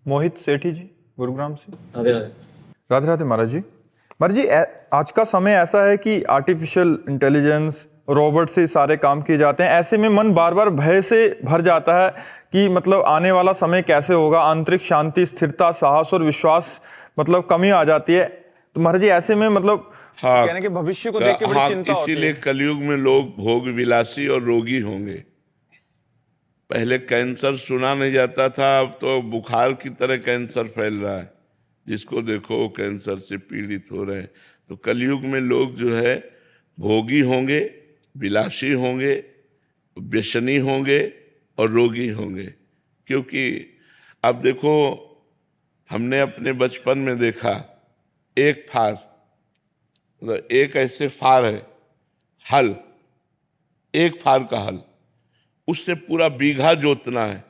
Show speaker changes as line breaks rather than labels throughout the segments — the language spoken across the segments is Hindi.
मोहित सेठी जी, गुरुग्राम से।
राधे राधे।
राधे राधे महाराज जी। महाराज जी, आज का समय ऐसा है कि आर्टिफिशियल इंटेलिजेंस, रोबोट से सारे काम किए जाते हैं। ऐसे में मन बार बार भय से भर जाता है कि मतलब आने वाला समय कैसे होगा। आंतरिक शांति, स्थिरता, साहस और विश्वास मतलब कमी आ जाती है। तो महाराज जी, ऐसे में मतलब
हाँ
कहने के भविष्य को देख के बड़ी चिंता होती
इसीलिए
है।
कलयुग में लोग भोग विलासी और रोगी होंगे। पहले कैंसर सुना नहीं जाता था, अब तो बुखार की तरह कैंसर फैल रहा है। जिसको देखो कैंसर से पीड़ित हो रहे हैं। तो कलयुग में लोग जो है भोगी होंगे, विलासी होंगे, व्यसनी होंगे और रोगी होंगे। क्योंकि अब देखो, हमने अपने बचपन में देखा, एक फार, मतलब एक ऐसे फार है, हल, एक फार का हल, उससे पूरा बीघा जोतना है।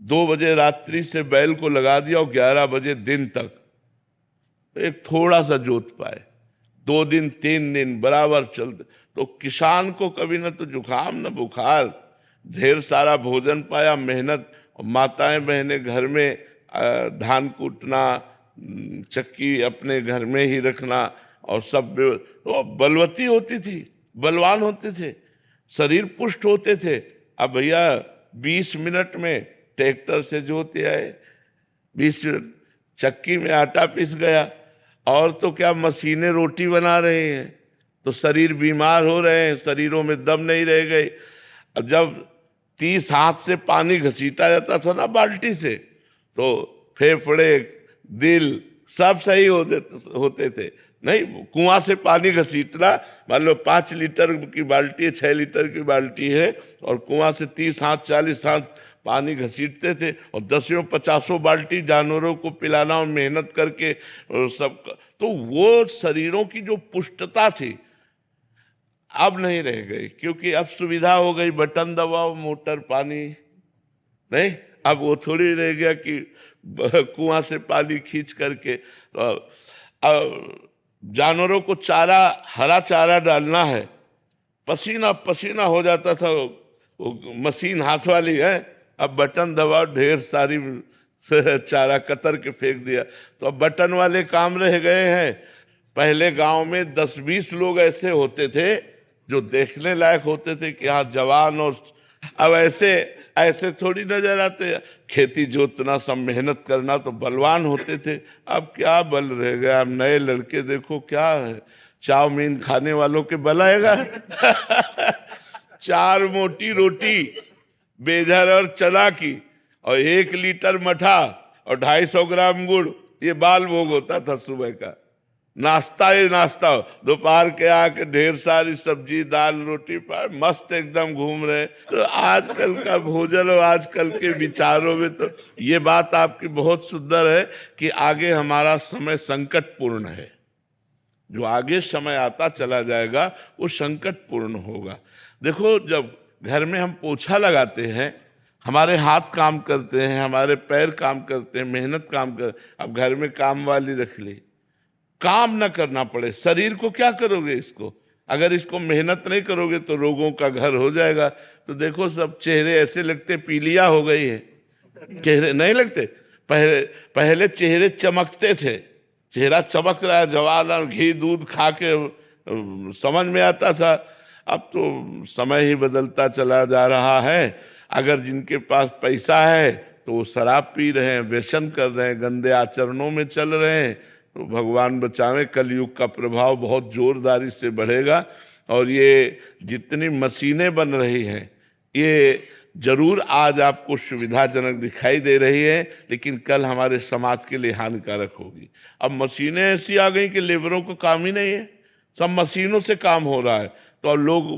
2 बजे रात्रि से बैल को लगा दिया और 11 बजे दिन तक एक थोड़ा सा जोत पाए। 2 दिन 3 दिन बराबर चलते। तो किसान को कभी न तो जुकाम न बुखार, ढेर सारा भोजन पाया, मेहनत। और माताएं बहनें घर में धान कूटना, चक्की अपने घर में ही रखना, और सब वो बलवती होती थी, बलवान होते थे, शरीर पुष्ट होते थे। अब भैया 20 मिनट में ट्रैक्टर से जोते आए, 20 मिनट चक्की में आटा पिस गया, और तो क्या मशीनें रोटी बना रहे हैं। तो शरीर बीमार हो रहे हैं, शरीरों में दम नहीं रह गए। अब जब 30 हाथ से पानी घसीटा जाता था ना बाल्टी से, तो फेफड़े, दिल सब सही होते थे। नहीं, कुआं से पानी घसीटना, मान लो 5 लीटर की बाल्टी है, 6 लीटर की बाल्टी है, और कुआं से 30 हाथ 40 हाथ पानी घसीटते थे, और 10-50 बाल्टी जानवरों को पिलाना और मेहनत करके और सब। तो वो शरीरों की जो पुष्टता थी अब नहीं रह गई, क्योंकि अब सुविधा हो गई, बटन दबाओ मोटर पानी। नहीं, अब वो थोड़ी रह गया कि कुआं से पानी खींच करके। तो जानवरों को चारा, हरा चारा डालना है, पसीना पसीना हो जाता था। वो मशीन हाथ वाली है, अब बटन दबाओ, ढेर सारी चारा कतर के फेंक दिया। तो अब बटन वाले काम रह गए हैं। पहले गांव में 10-20 लोग ऐसे होते थे जो देखने लायक होते थे कि हाँ जवान, और अब ऐसे ऐसे थोड़ी नजर आते। खेती जोतना, सब मेहनत करना, तो बलवान होते थे। अब क्या बल रह गया। अब नए लड़के देखो, क्या है, चाउमीन खाने वालों के बल आएगा। 4 मोटी रोटी बेजर और चना की, और 1 लीटर मठा और 250 ग्राम गुड़, ये बाल भोग होता था सुबह का। नाश्ता ही नाश्ता हो, दोपहर के आके ढेर सारी सब्जी दाल रोटी पाए, मस्त एकदम घूम रहे। तो आजकल का भोजन और आजकल के विचारों में तो ये बात आपकी बहुत सुंदर है कि आगे हमारा समय संकटपूर्ण है। जो आगे समय आता चला जाएगा वो संकटपूर्ण होगा। देखो, जब घर में हम पोछा लगाते हैं, हमारे हाथ काम करते हैं, हमारे पैर काम करते हैं, मेहनत काम कर। अब घर में काम वाली रख ली, काम न करना पड़े। शरीर को क्या करोगे इसको? अगर इसको मेहनत नहीं करोगे तो रोगों का घर हो जाएगा। तो देखो, सब चेहरे ऐसे लगते पीलिया हो गई है, चेहरे नहीं लगते। पहले चेहरे चमकते थे, चेहरा चमक रहा है, जवान, घी दूध खा के समझ में आता था। अब तो समय ही बदलता चला जा रहा है। अगर जिनके पास पैसा है तो वो शराब पी रहे हैं, व्यसन कर रहे हैं, गंदे आचरणों में चल रहे हैं। तो भगवान बचावे, कलयुग का प्रभाव बहुत जोरदारी से बढ़ेगा। और ये जितनी मशीनें बन रही हैं, ये जरूर आज आपको सुविधाजनक दिखाई दे रही है, लेकिन कल हमारे समाज के लिए हानिकारक होगी। अब मशीनें ऐसी आ गई कि लेबरों को काम ही नहीं है, सब मशीनों से काम हो रहा है। तो अब लोग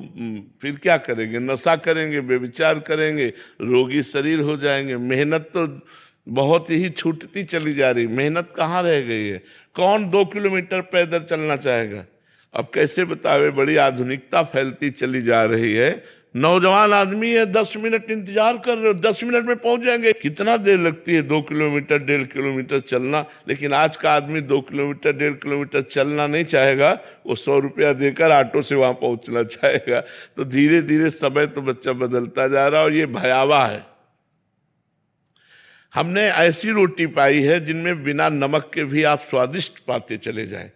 फिर क्या करेंगे? नशा करेंगे, व्यभिचार करेंगे, रोगी शरीर हो जाएंगे। मेहनत तो बहुत ही छूटती चली जा रही, मेहनत कहाँ रह गई है? कौन 2 किलोमीटर पैदल चलना चाहेगा? अब कैसे बतावे, बड़ी आधुनिकता फैलती चली जा रही है। नौजवान आदमी है, 10 मिनट इंतजार कर रहे हो, 10 मिनट में पहुंच जाएंगे। कितना देर लगती है 2 किलोमीटर 1.5 किलोमीटर चलना? लेकिन आज का आदमी 2 किलोमीटर 1.5 किलोमीटर चलना नहीं चाहेगा, वो 100 रुपया देकर ऑटो से वहां पहुंचना चाहेगा। तो धीरे धीरे समय तो बच्चा बदलता जा रहा है, और ये भयावह है। हमने ऐसी रोटी पाई है जिनमें बिना नमक के भी आप स्वादिष्ट पाते चले जाएं,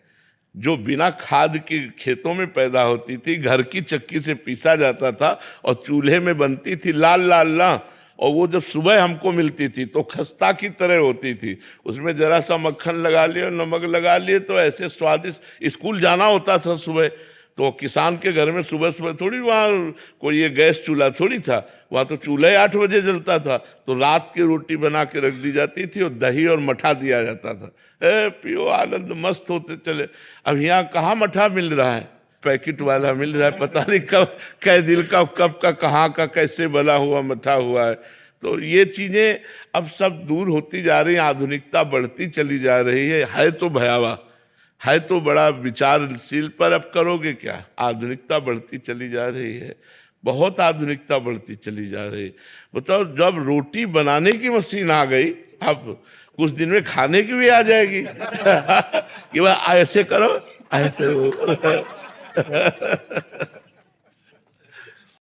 जो बिना खाद के खेतों में पैदा होती थी, घर की चक्की से पीसा जाता था और चूल्हे में बनती थी लाल लाल ना, और वो जब सुबह हमको मिलती थी तो खस्ता की तरह होती थी। उसमें जरा सा मक्खन लगा लिए, नमक लगा लिए, तो ऐसे स्वादिष्ट। स्कूल जाना होता था सुबह, तो किसान के घर में सुबह सुबह थोड़ी वहाँ कोई ये गैस चूल्हा थोड़ी था, वहाँ तो चूल्हा 8 बजे जलता था, तो रात की रोटी बना के रख दी जाती थी और दही और मठा दिया जाता था। पियो, आनंद मस्त होते चले। अब यहाँ कहाँ मठा मिल रहा है, पैकेट वाला मिल रहा है, पता नहीं कब कै दिल का कब का कहाँ का कैसे बना हुआ मठा हुआ है। तो ये चीजें अब सब दूर होती जा रही हैं, आधुनिकता बढ़ती चली जा रही है तो भयावह है, तो बड़ा विचारशील, पर अब करोगे क्या, आधुनिकता बढ़ती चली जा रही है, बहुत आधुनिकता बढ़ती चली जा रही है। बताओ, जब रोटी बनाने की मशीन आ गई, अब कुछ दिन में खाने की भी आ जाएगी कि भाई ऐसे करो, ऐसे